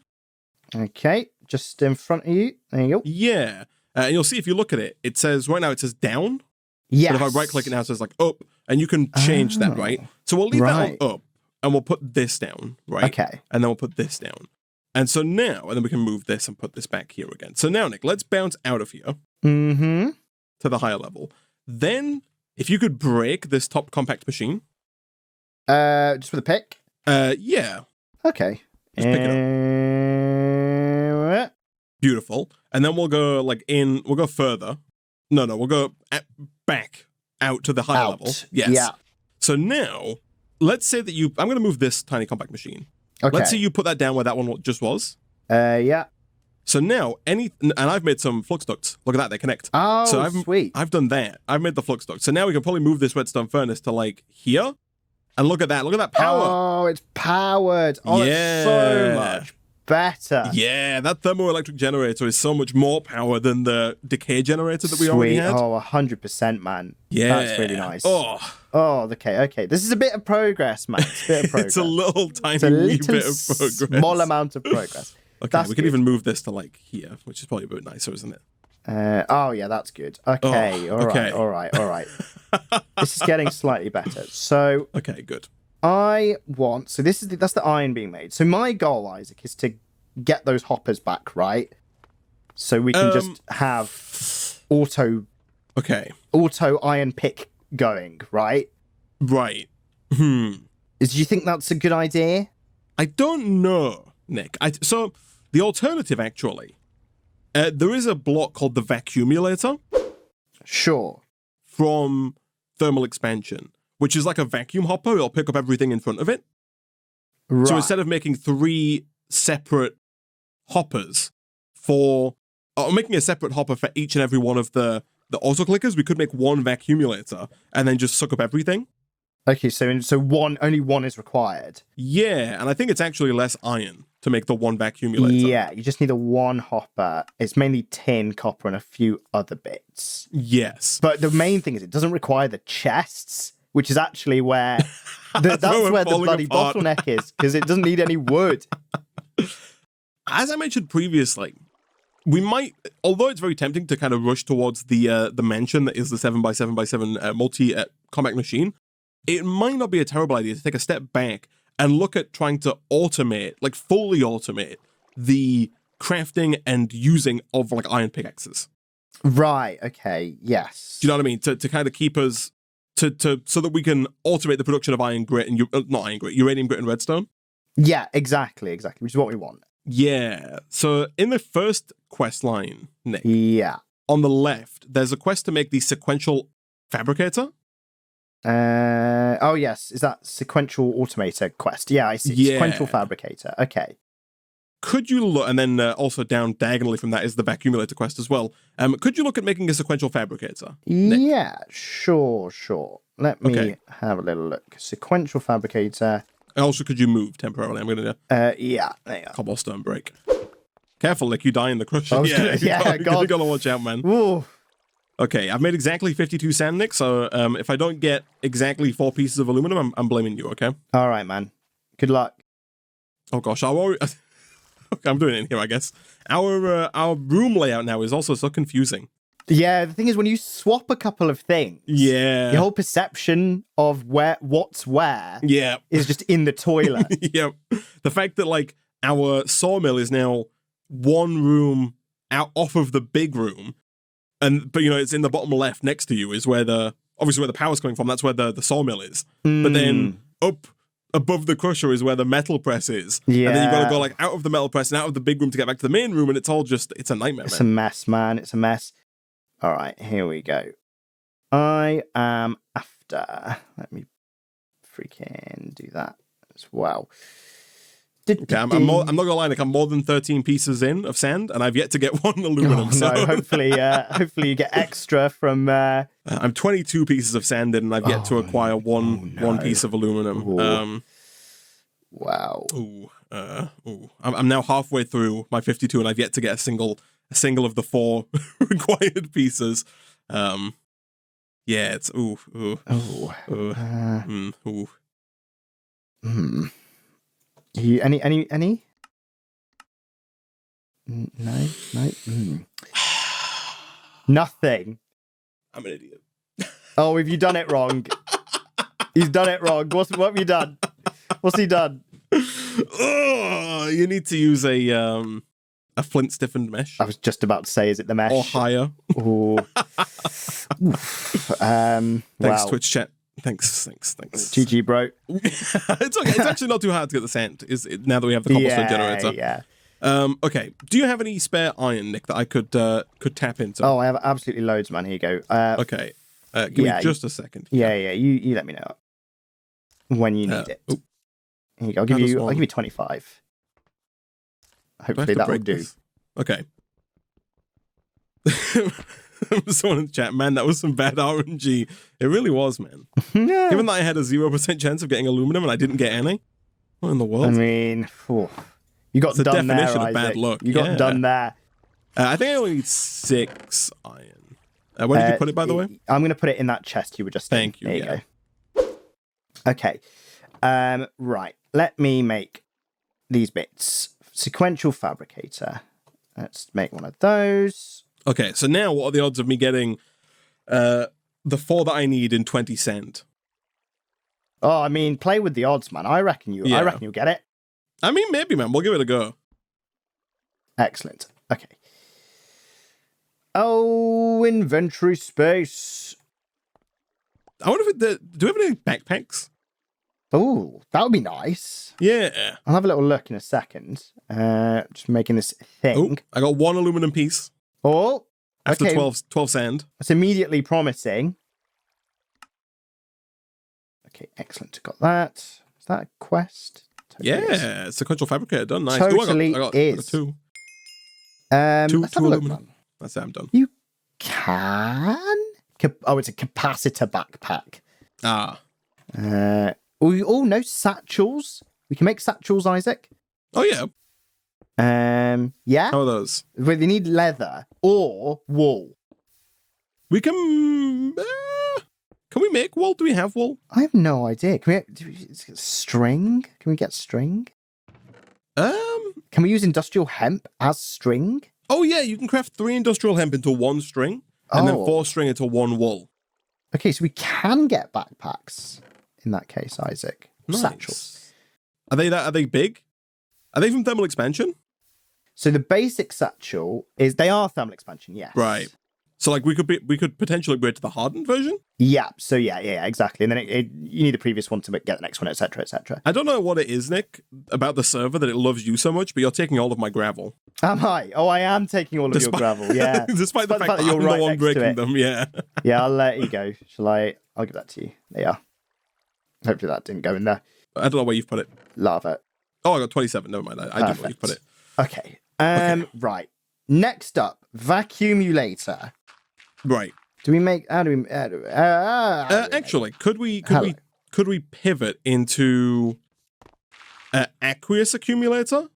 Okay. Just in front of you. There you go. Yeah. And you'll see if you look at it, it says right now it says down. Yes. But if I right click it now, it says like up. And you can change that, right? So we'll leave that on up. And we'll put this down, right? Okay. And then we'll put this down. And so now, and then we can move this and put this back here again. So now, Nick, let's bounce out of here. Mm-hmm. To the higher level. Then, if you could break this top compact machine. Just with a pick? Yeah. Okay. Just pick it up. Beautiful. And then we'll go we'll go further. No, we'll go back out to the higher level. Yes. Yeah. So now, let's say that I'm going to move this tiny compact machine. Okay. Let's say you put that down where that one just was. Yeah. So now, and I've made some flux ducts. Look at that, they connect. Oh, so sweet. I've done that. I've made the flux duct. So now we can probably move this redstone furnace to like here. And look at that. Look at that power. Oh, it's powered. Oh, it's so much better. Yeah, that thermoelectric generator is so much more power than the decay generator that we already had. Oh, 100%, man. Yeah. That's really nice. Oh, okay. This is a bit of progress, man. It's a bit of progress. It's a little tiny bit of progress. Small amount of progress. Okay, that's we can even move this to like here, which is probably a bit nicer, isn't it? Oh, yeah, that's good. Okay, all right. This is getting slightly better. So, okay, good. So that's the iron being made. So my goal, Isaac, is to get those hoppers back, right? So we can just have auto iron pick going, right? Right. Do you think that's a good idea? I don't know, Nick. So the alternative, actually, there is a block called the Vacuumulator. Sure. From thermal expansion, which is like a vacuum hopper. It'll pick up everything in front of it. Right. So instead of making 3 separate hoppers making a separate hopper for each and every one of the auto clickers, we could make one vacuumulator and then just suck up everything. Okay, so only one is required. Yeah, and I think it's actually less iron to make the one vacuumulator. Yeah, you just need a one hopper. It's mainly tin, copper, and a few other bits. Yes. But the main thing is it doesn't require the chests, which is actually where that's where the bloody bottleneck is, because it doesn't need any wood. As I mentioned previously, we might, although it's very tempting to kind of rush towards the mansion that is the 7x7x7 multi-compact machine, it might not be a terrible idea to take a step back and look at trying to automate, like fully automate, the crafting and using of like iron pickaxes. Right, okay, yes. Do you know what I mean? To kind of keep us, so that we can automate the production of iron grit and, not iron grit, uranium grit and redstone? Yeah, exactly, which is what we want. Yeah, so in the first quest line, Nick, on the left, there's a quest to make the sequential fabricator. Oh yes, is that sequential automator quest? Yeah, I see. Yeah. Sequential fabricator. Okay. Could you look, and then also down diagonally from that is the vacuumulator quest as well. Could you look at making a sequential fabricator, Nick? Yeah, sure. Let me have a little look. Sequential fabricator. Also, could you move temporarily? I'm gonna. Yeah. There you go. Cobblestone break. Careful, Nick, you die in the crusher. God. You gotta watch out, man. Ooh. Okay, I've made exactly 52 sand, Nick, so if I don't get exactly 4 pieces of aluminum, I'm blaming you, okay? All right, man. Good luck. Oh, gosh, okay, I'm doing it in here, I guess. Our room layout now is also so confusing. Yeah, the thing is, when you swap a couple of things, Yeah. your whole perception of what's where Yeah. is just in the toilet. Yeah. The fact that like our sawmill is now one room out off of the big room, but you know it's in the bottom left next to you is where obviously where the power's coming from. That's where the sawmill is. But then up above the crusher is where the metal press is. Yeah. And then you've got to go like out of the metal press and out of the big room to get back to the main room, and it's a nightmare. It's a mess, man. It's a mess. All right, here we go. I am after. Let me freaking do that as well. Okay, I'm not gonna lie, Nick. I'm more than 13 pieces in of sand, and I've yet to get one aluminum. Oh, no, hopefully you get extra from. I'm 22 pieces of sand in, and I've yet to acquire one piece of aluminum. Wow. I'm now halfway through my 52, and I've yet to get a single of the 4 required pieces. Yeah, it's You, any? No. Nothing. I'm an idiot. Oh, have you done it wrong? He's done it wrong. What have you done? What's he done? Oh, you need to use a flint stiffened mesh. I was just about to say, is it the mesh or higher? Oh. Thanks, wow. Twitch chat. Thanks. GG, bro. It's okay. It's actually not too hard to get the sand. Now that we have the cobblestone generator. Yeah. Okay. Do you have any spare iron, Nick, that I could tap into? Oh, I have absolutely loads, man. Here you go. Okay. Give me just a second. Yeah. You let me know when you need it. Here you go. I'll give you 25. Hopefully that will do. This? Okay. Someone in the chat, man, that was some bad RNG. It really was, man. Yeah. Given that I had a 0% chance of getting aluminum and I didn't get any, what in the world? I mean, you got done there, definition of Isaac. bad luck. You got done there. I think I only need 6 iron. Where did you put it, by the way? I'm going to put it in that chest you were just in. Thank you. There you go. Okay. Right. Let me make these bits. Sequential fabricator. Let's make one of those. Okay, so now what are the odds of me getting the 4 that I need in 20 sand? Oh, I mean, play with the odds, man. I reckon you'll get it. I mean, maybe, man. We'll give it a go. Excellent. Okay. Oh, inventory space. I wonder if do we have any backpacks? Oh, that would be nice. Yeah. I'll have a little look in a second. Just making this thing. I got 1 aluminum piece. Oh, after okay. 12 sand. That's immediately promising. Okay, excellent. Got that. Is that a quest? Totally is. Sequential fabricator done. Nice. Totally I got 2. Let's two have a look, aluminum. man. That's it. I'm done. You can. It's a capacitor backpack. Ah. No satchels. We can make satchels, Isaac. Oh yeah. Yeah. How are those? Well, they need leather or wool. We can. Can we make wool? Do we have wool? I have no idea. Can we get string? Can we get string? Can we use industrial hemp as string? Oh yeah, you can craft 3 industrial hemp into 1 string, and then 4 string into 1 wool. Okay, so we can get backpacks in that case, Isaac. Nice. Satchels. Are they big? Are they from thermal expansion? So the basic satchel they are thermal expansion, yes. Right. So like we could potentially upgrade to the hardened version? Yeah. So yeah, exactly. And then you need the previous one to get the next one, etc., etc. I don't know what it is, Nick, about the server that it loves you so much, but you're taking all of my gravel. Am I? Oh, I am taking all of your gravel. Yeah. Despite the fact that you're right the one breaking them. Yeah. Yeah, I'll let you go. I'll give that to you. There you are. Hopefully that didn't go in there. I don't know where you've put it. Lava. Oh, I got 27. Never mind. I didn't know where you've put it. Okay. Right. Next up, vacuumulator. Right. Do we make? Actually, could we pivot into Aqueous Accumulator?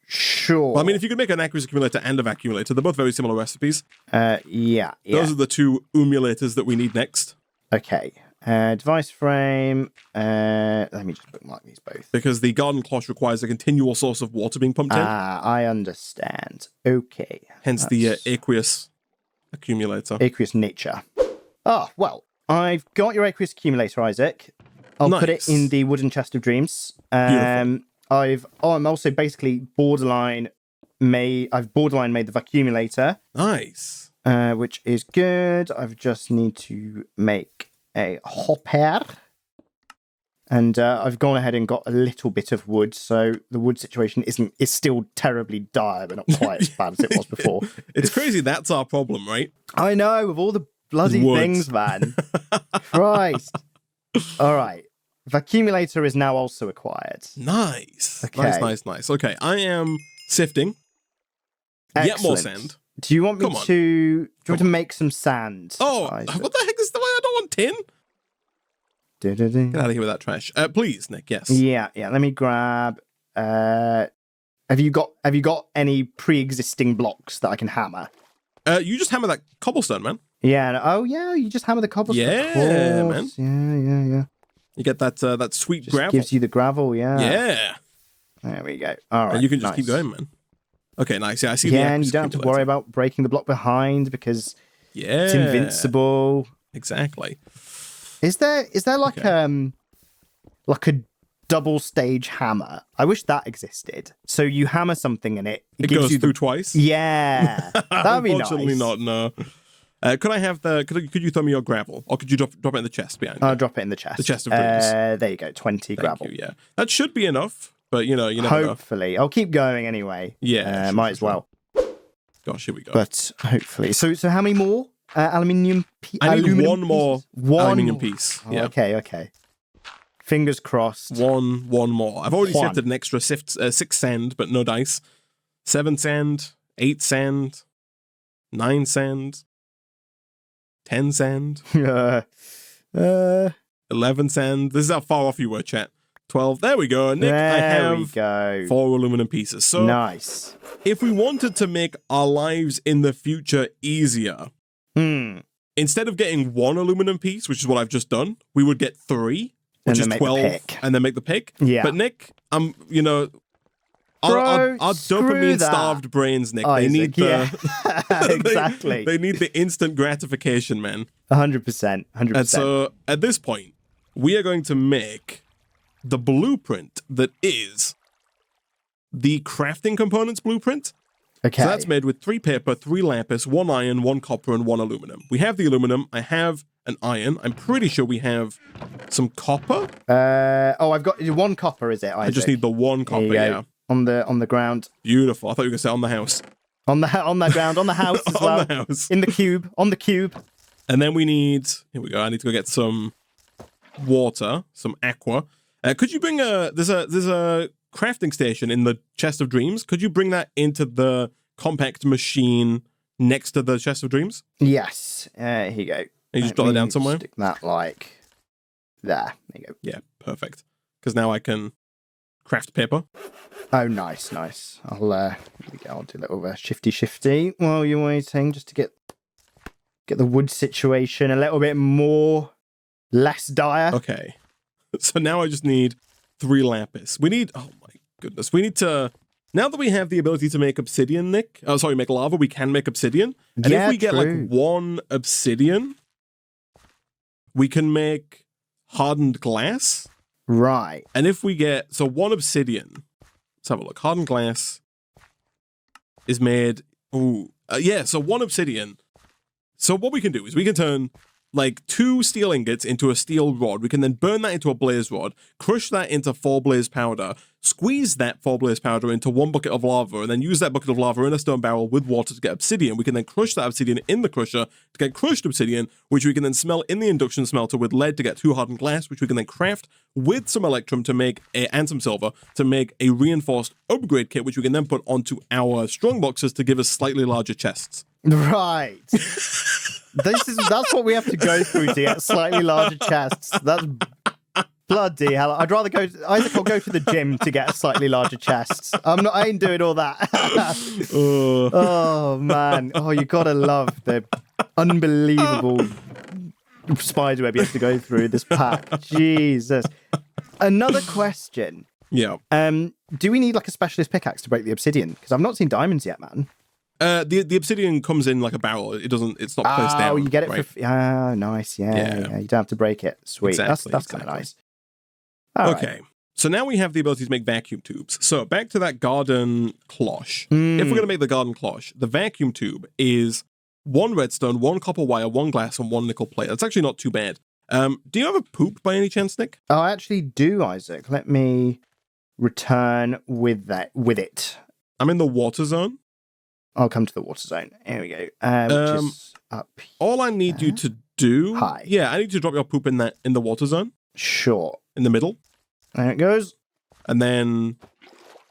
Sure. Well, I mean, if you could make an Aqueous Accumulator and a Vacuumulator, they're both very similar recipes. Yeah. Those are the 2 umulators that we need next. Okay. Device frame. Let me just bookmark these both. Because the garden cloche requires a continual source of water being pumped in. Ah, I understand. Okay. Hence the aqueous Accumulator. Aqueous Nature. Oh, well, I've got your Aqueous Accumulator, Isaac. I'll put it in the wooden chest of dreams. Beautiful. I'm also basically I've borderline made the accumulator. Nice. Which is good. I just need to make a hopper. And I've gone ahead and got a little bit of wood, so the wood situation is still terribly dire, but not quite as bad as it was before. It's crazy. That's our problem, right? I know, with all the bloody things, man. Christ. All right. The accumulator is now also acquired. Nice. Okay. Nice. Okay, I am sifting. Excellent. Yet more sand. Do you want me to make some sand? Oh, Isaac? what the heck is the way? I don't want tin. Get out of here with that trash. Please, Nick, yes. Yeah. Let me grab... Have you got any pre-existing blocks that I can hammer? You just hammer that cobblestone, man. Yeah. You just hammer the cobblestone. Yeah, man. Yeah. You get that sweet Just gravel. gives you the gravel, yeah. Yeah. There we go. All right. And you can just keep going, man. Okay, nice. Yeah, I see. Yeah, and you don't have to worry about breaking the block behind because it's invincible. Exactly. Is there like a double stage hammer? I wish that existed. So you hammer something and it gives goes you through twice. Yeah, that'd be nice. Unfortunately, not. No. Could I have could you throw me your gravel, or could you drop it in the chest behind you? I'll drop it in the chest. The chest of dreams. There you go. 20 gravel. You, yeah, that should be enough. But you never know. Hopefully, I'll keep going anyway. Yeah, might as well. Gosh, here we go. But hopefully, so how many more aluminium? I need one more aluminium more. piece. Oh, yeah. Okay. Fingers crossed. One more. I've already sifted an extra 6 sand, but no dice. 7 sand, 8 sand, 9 sand, 10 sand, 11 sand. This is how far off you were, chat. 12. There we go. Nick, I have 4 aluminum pieces. So nice. If we wanted to make our lives in the future easier, instead of getting 1 aluminum piece, which is what I've just done, we would get 3, which is 12, and then make the pick. Yeah. But Nick, our dopamine-starved brains, Nick, Isaac, they need exactly. they need the instant gratification, man. 100%. And so at this point, we are going to make the blueprint that is the crafting components blueprint. Okay. So that's made with 3 paper, 3 lapis, 1 iron, 1 copper, and 1 aluminum. We have the aluminum. I have an iron. I'm pretty sure we have some copper. I've got 1 copper, is it, Isaac? I just need the 1 copper, yeah. On the ground. Beautiful. I thought you were going to say on the house. On the ground, on the house as well. On the house. In the cube, on the cube. And then we need, here we go, I need to go get some water, some aqua. Could you bring there's a crafting station in the chest of dreams. Could you bring that into the compact machine next to the chest of dreams? Yes. Here you go. And you just drop it down somewhere? Stick that like there. There you go. Yeah, perfect. Because now I can craft paper. Oh, nice. I'll here we go. I'll do a little shifty while you're waiting, just to get the wood situation a little bit less dire. Okay. So now I just need 3 lapis. We need, oh my goodness, we need to, now that we have the ability to make obsidian, Nick, make lava, we can make obsidian. And if we get like 1 obsidian, we can make hardened glass. Right. And if we get, 1 obsidian, let's have a look. Hardened glass is made, 1 obsidian. So what we can do is we can turn like 2 steel ingots into a steel rod. We can then burn that into a blaze rod, crush that into 4 blaze powder, squeeze that 4 blaze powder into 1 bucket of lava, and then use that bucket of lava in a stone barrel with water to get obsidian. We can then crush that obsidian in the crusher to get crushed obsidian, which we can then smelt in the induction smelter with lead to get 2 hardened glass, which we can then craft with some electrum to make and some silver to make a reinforced upgrade kit, which we can then put onto our strong boxes to give us slightly larger chests. Right. That's what we have to go through to get slightly larger chests. That's bloody hell. I'd rather I'll go to the gym to get slightly larger chests. I ain't doing all that. Oh man. Oh, you gotta love the unbelievable spiderweb you have to go through this pack. Jesus. Another question. Yeah. Do we need like a specialist pickaxe to break the obsidian? Because I've not seen diamonds yet, man. The obsidian comes in like a barrel. It doesn't. It's not placed down. Oh, you get it right? for... nice. Yeah. You don't have to break it. Sweet. Exactly, That's kind of nice. All okay. right. So now we have the ability to make vacuum tubes. So back to that garden cloche. If we're going to make the garden cloche, the vacuum tube is 1 redstone, 1 copper wire, 1 glass, and 1 nickel plate. That's actually not too bad. Do you have a poop by any chance, Nick? Oh, I actually do, Isaac. Let me return with it. I'm in the water zone. I'll come to the water zone. Here we go. Which is up here. All I need you to do... Hi. Yeah, I need you to drop your poop in the water zone. Sure. In the middle. There it goes. And then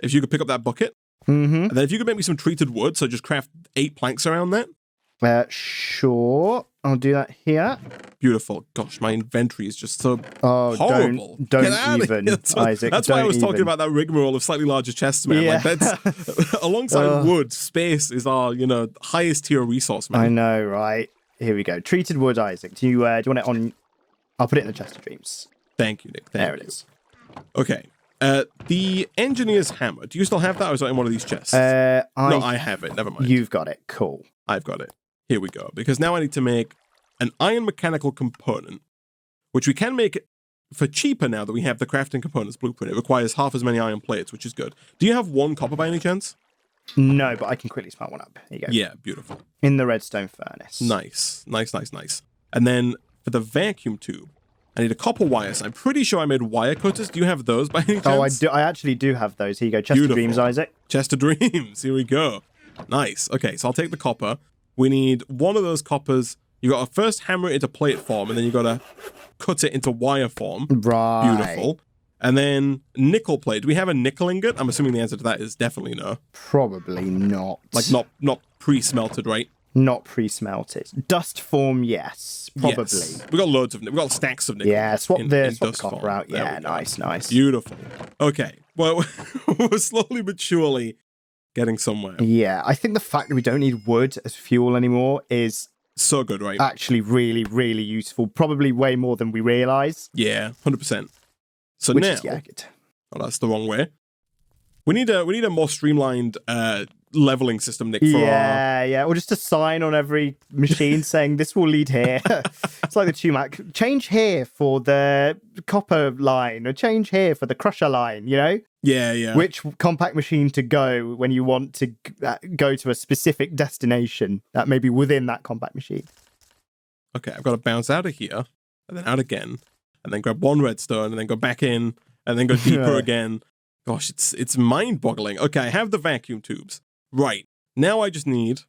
if you could pick up that bucket. And then if you could make me some treated wood, so just craft 8 planks around that. Sure. I'll do that here. Beautiful. Gosh, my inventory is just so horrible. Don't even, Isaac. That's why I was talking about that rigmarole of slightly larger chests, man. Yeah. Like that's alongside wood, space is our, highest tier resource, man. I know, right? Here we go. Treated wood, Isaac. Do you want it on? I'll put it in the chest of dreams. Thank you, Nick. There it is. Okay. The engineer's hammer. Do you still have that, or is that in one of these chests? No, I have it. Never mind. You've got it. Cool. I've got it. Here we go. Because now I need to make an iron mechanical component, which we can make for cheaper now that we have the crafting components blueprint. It requires half as many iron plates, which is good. Do you have 1 copper by any chance? No, but I can quickly smelt one up. Here you go. Yeah, beautiful. In the redstone furnace. Nice. And then for the vacuum tube, I need a copper wire. So I'm pretty sure I made wire cutters. Do you have those by any chance? Oh, I do. I actually do have those. Here you go. Chest of dreams, Isaac. Chest of dreams. Here we go. Nice. Okay, so I'll take the copper. We need 1 of those coppers. You got to first hammer it into plate form, and then you got to cut it into wire form. Right. Beautiful. And then nickel plate. Do we have a nickel ingot? I'm assuming the answer to that is definitely no. Probably not. Like not pre-smelted, right? Not pre-smelted. Dust form, yes. Probably. Yes. We got loads of nickel. We got stacks of nickel. Yeah, swap the dust copper form. out. Yeah, nice. Beautiful. Okay. Well, we're slowly but surely getting somewhere. Yeah, I think the fact that we don't need wood as fuel anymore is so good, right? Actually really, really useful. Probably way more than we realise. Yeah, 100%. So which now, is, yeah, good. Oh, that's the wrong way. We need a more streamlined leveling system, Nick. For yeah. Or just a sign on every machine saying this will lead here. It's like the Tumac. Change here for the copper line, or change here for the crusher line. Yeah. Which compact machine to go when you want to go to a specific destination that may be within that compact machine. Okay, I've got to bounce out of here, and then out again, and then grab 1 redstone, and then go back in, and then go deeper again. Gosh, it's mind-boggling. Okay, I have the vacuum tubes. Right. Now I just need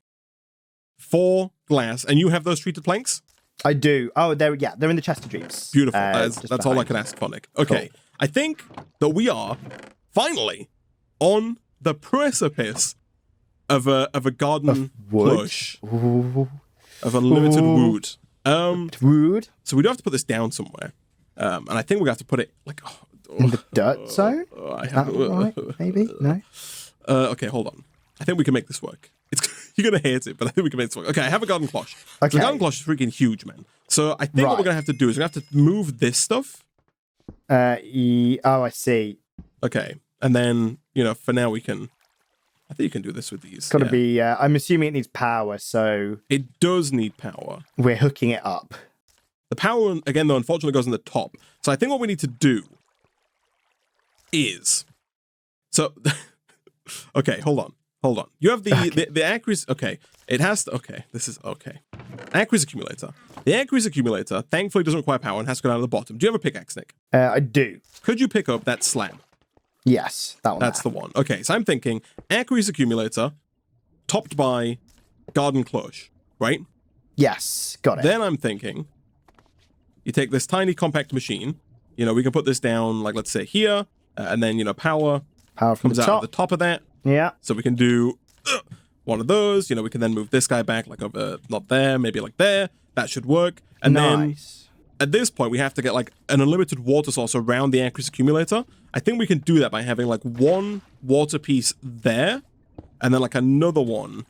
4 glass, and you have those treated planks? I do. Oh, they're in the chest of dreams. Beautiful. That's all I can ask for, Nick. Okay, cool. I think that we are finally on the precipice of a garden push. Of unlimited wood. Wood? So we do have to put this down somewhere. And I think we have to put it like in the dirt zone? Is that right? Maybe? No? Okay, hold on. I think we can make this work. You're going to hate it, but I think we can make this work. Okay, I have a garden cloche. Okay. So the garden cloche is freaking huge, man. So I think what we're going to have to do is we're going to have to move this stuff. Oh, I see. Okay. And then, for now we can... I think you can do this with these. It's got to be... I'm assuming it needs power, so... It does need power. We're hooking it up. The power, again, though, unfortunately goes in the top. So I think what we need to do is... So... Okay, hold on. You have the Aqueous... Okay, it has to... Okay, this is... Okay. Aqueous Accumulator. The Aqueous Accumulator, thankfully, doesn't require power and has to go down to the bottom. Do you have a pickaxe, Nick? I do. Could you pick up that slab? Yes, that one. That's the one. Okay, so I'm thinking Aqueous Accumulator topped by Garden Cloche, right? Yes, got it. Then I'm thinking you take this tiny compact machine, we can put this down, like, let's say here, and then, power from comes the out top. of the top of that. Yeah. So we can do one of those, we can then move this guy back, like, over, not there, maybe like there. That should work. And then at this point, we have to get, like, an unlimited water source around the Aqueous Accumulator. I think we can do that by having, like, 1 water piece there, and then, like, another one,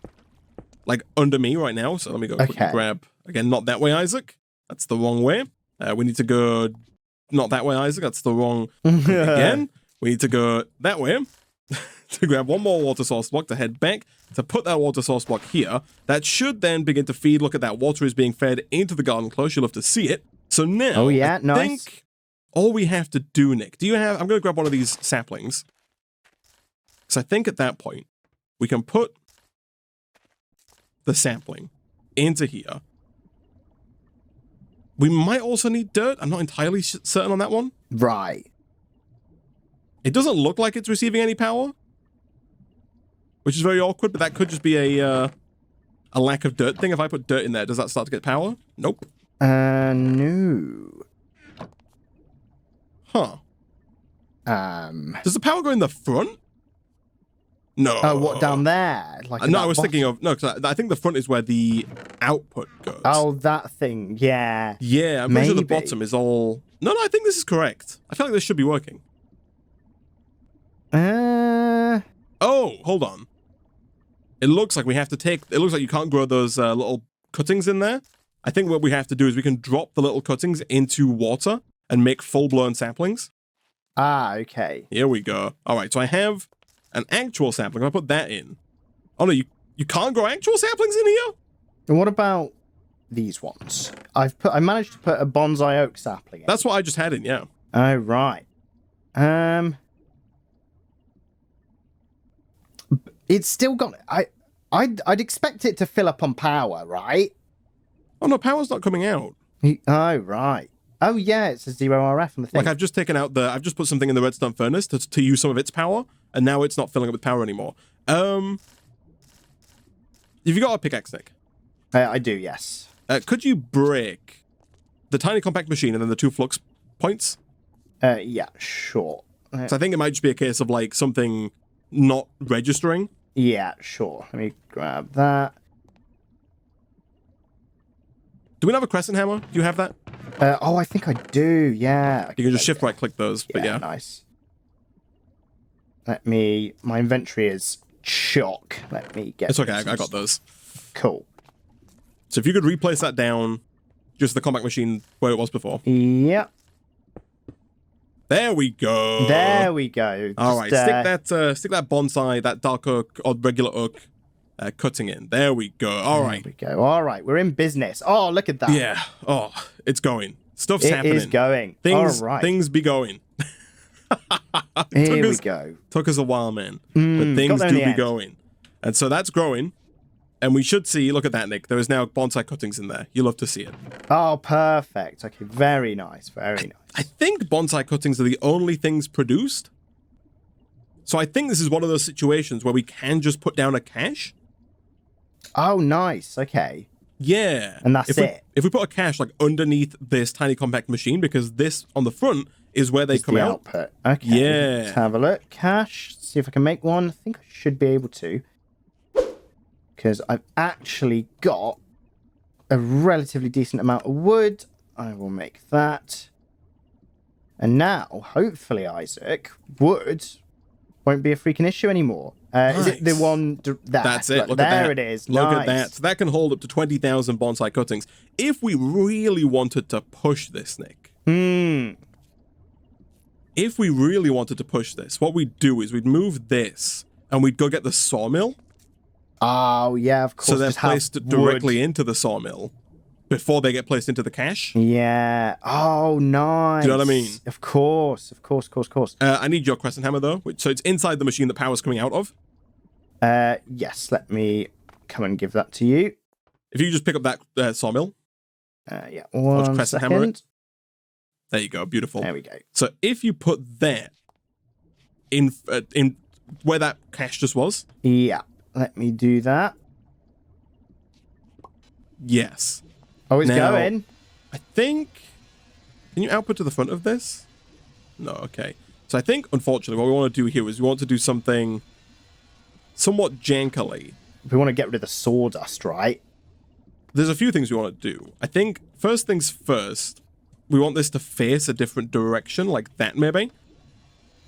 like, under me right now. So let me go quickly grab, again, not that way, Isaac. That's the wrong way. We need to go, not that way, Isaac. That's the wrong again. We need to go that way. to grab one more water source block to head back to put that water source block here. That should then begin to feed. Look at that. Water is being fed into the garden close. You'll have to see it. So now, oh yeah, I think all we have to do, Nick, do you have, I'm going to grab one of these saplings. Because I think at that point, we can put the sapling into here. We might also need dirt. I'm not entirely certain on that one. Right. It doesn't look like it's receiving any power, which is very awkward, but that could just be a lack of dirt thing. If I put dirt in there, does that start to get power? Nope. No. Huh. Does the power go in the front? No. Oh, what, down there? Like no, I was thinking of, no, because I think the front is where the output goes. Oh, that thing, yeah. Yeah, I'm pretty sure the bottom is all... No, I think this is correct. I feel like this should be working. Oh, hold on. It looks like we have to take... It looks like you can't grow those little cuttings in there. I think what we have to do is we can drop the little cuttings into water and make full-blown saplings. Ah, okay. Here we go. All right, so I have an actual sapling. If I put that in... Oh, no, you can't grow actual saplings in here? And what about these ones? I managed to put a bonsai oak sapling in. That's what I just had in, yeah. Oh, right. It's still got... I'd expect it to fill up on power, right? Oh, no, power's not coming out. Oh, right. Oh, yeah, it's a 0 RF on the thing. Like, I've just taken out I've just put something in the Redstone Furnace to use some of its power, and now it's not filling up with power anymore. Have you got a pickaxe, Nick? I do, yes. Could you break the tiny compact machine and then the 2 flux points? Yeah, sure. So I think it might just be a case of, like, something not registering. Yeah, sure. Let me grab that. Do we have a crescent hammer? Do you have that? Oh, I think I do, yeah. You can just shift right click those, but yeah. Nice. My inventory is chock. Let me get... It's okay, I got those. Cool. So if you could replace that down, just the compact machine where it was before. Yep. There we go. There we go. All right, stick that bonsai, that dark oak or regular oak cutting in. There we go. All right. There we go. All right, we're in business. Oh, look at that. Yeah. Oh, it's going. Stuff's happening. It is going. Things, all right. Things be going. Here we go. Took us a while, man. But things do be going. And so that's growing. And we should see, look at that, Nick. There is now bonsai cuttings in there. You'll love to see it. Oh, perfect. Okay, very nice. Very nice. I think bonsai cuttings are the only things produced. So I think this is one of those situations where we can just put down a cache. Oh, nice. Okay. Yeah. And that's it. If we put a cache like underneath this tiny compact machine, because this on the front is where they come out. Output. Okay. Yeah. Let's have a look. Cache. See if I can make one. I think I should be able to. Because I've actually got a relatively decent amount of wood. I will make that. And now, hopefully, Isaac, wood won't be a freaking issue anymore. Nice. Is it the one... That's it. Look at there that. It is. Look nice. at that. So that can hold up to 20,000 bonsai cuttings. If we really wanted to push this, Nick. If we really wanted to push this, what we'd do is we'd move this and we'd go get the sawmill. Oh, yeah, of course. So they're placed directly into the sawmill before they get placed into the cache. Yeah. Oh, nice. Do you know what I mean? Of course. I need your crescent hammer, though. So it's inside the machine that power's coming out of. Yes, let me come and give that to you. If you just pick up that sawmill. Yeah, one crescent second. hammer it. There you go. Beautiful. There we go. So if you put that in where that cache just was. Yeah. Let me do that. Yes. Oh, it's going. I think... Can you output to the front of this? No, okay. So I think, unfortunately, what we want to do here is we want to do something somewhat jankily. We want to get rid of the sawdust, right? There's a few things we want to do. I think, first things first, we want this to face a different direction, like that maybe.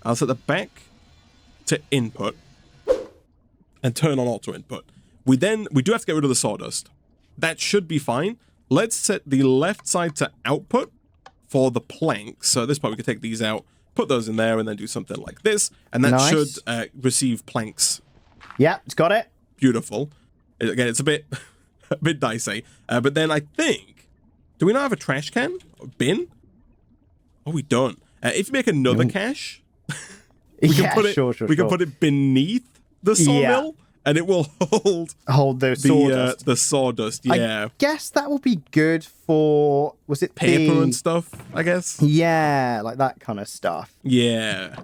I'll set the back to input. And turn on auto input. We do have to get rid of the sawdust. That should be fine. Let's set the left side to output for the planks. So at this point we can take these out, put those in there and then do something like this. And that Nice. should receive planks. Yeah, it's got it. Beautiful. Again, it's a bit dicey. But then I think, do we not have a trash can? Or bin? Oh, we don't. If you make another cache, we can put it beneath the sawmill, and it will hold the sawdust. The sawdust. Yeah. I guess that will be good for, was it paper and stuff, I guess? Yeah, like that kind of stuff. Yeah.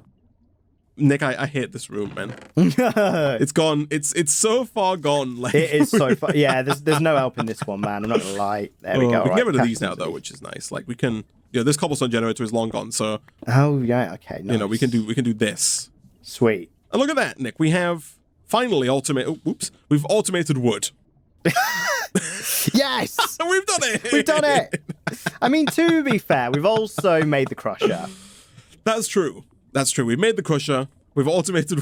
Nick, I hate this room, man. It's gone. It's so far gone. Like, it is so far. Yeah, there's no help in this one, man. I'm not gonna lie. There we go. We can get rid of these now, though, which is nice. Like, we can. This cobblestone generator is long gone, so. Oh yeah. Okay. Nice. We can do this. Sweet. And look at that, Nick. We have finally we've automated wood. Yes, we've done it. We've done it. I mean, to be fair, we've also made the crusher. That's true. That's true. We've made the crusher. We've automated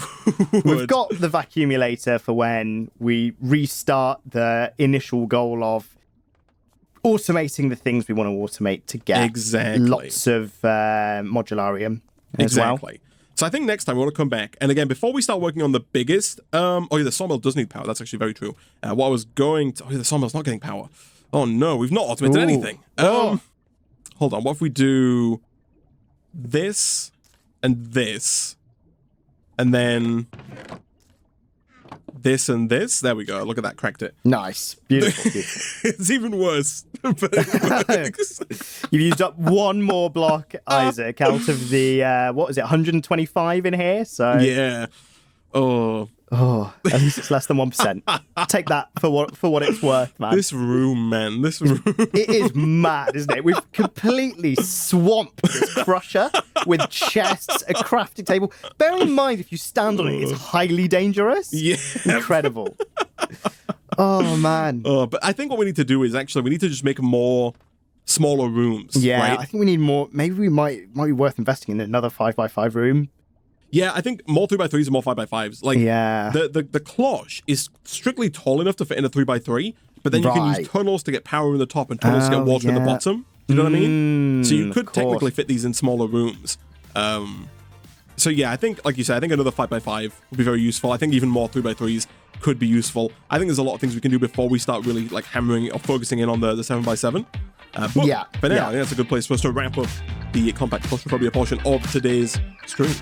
wood. We've got the vacuumulator for when we restart the initial goal of automating the things we want to automate to get lots of modularium as well. So I think next time we want to come back. And again, before we start working on the biggest... the sawmill does need power. That's actually very true. What I was going to... the sawmill's not getting power. Oh, no. We've not automated anything. Hold on. What if we do this and this, and then this and this? There we go. Look at that. Cracked it. Nice. Beautiful. It's even worse. But it works. You've used up one more block, Isaac, out of the, 125 in here? So yeah. Oh, at least it's less than 1%. Take that for what it's worth, man. This room, man. This room. It is mad, isn't it? We've completely swamped this crusher with chests, a crafting table. Bear in mind, if you stand on it, it's highly dangerous. Yeah. Incredible. Oh, man. But I think what we need to do is we need to just make more smaller rooms. Yeah, right? I think we need more. Maybe we might be worth investing in another 5x5 room. Yeah, I think more 3x3s and more 5x5s. Like, the cloche is strictly tall enough to fit in a 3x3, but then you can use tunnels to get power in the top and tunnels to get water in the bottom. You know what I mean? So you could technically fit these in smaller rooms. So yeah, I think, like you said, I think another 5x5 would be very useful. I think even more 3x3s could be useful. I think there's a lot of things we can do before we start really like hammering or focusing in on the 7x7. But for now, I think that's a good place for us to wrap up the compact claustrophobia portion of today's stream.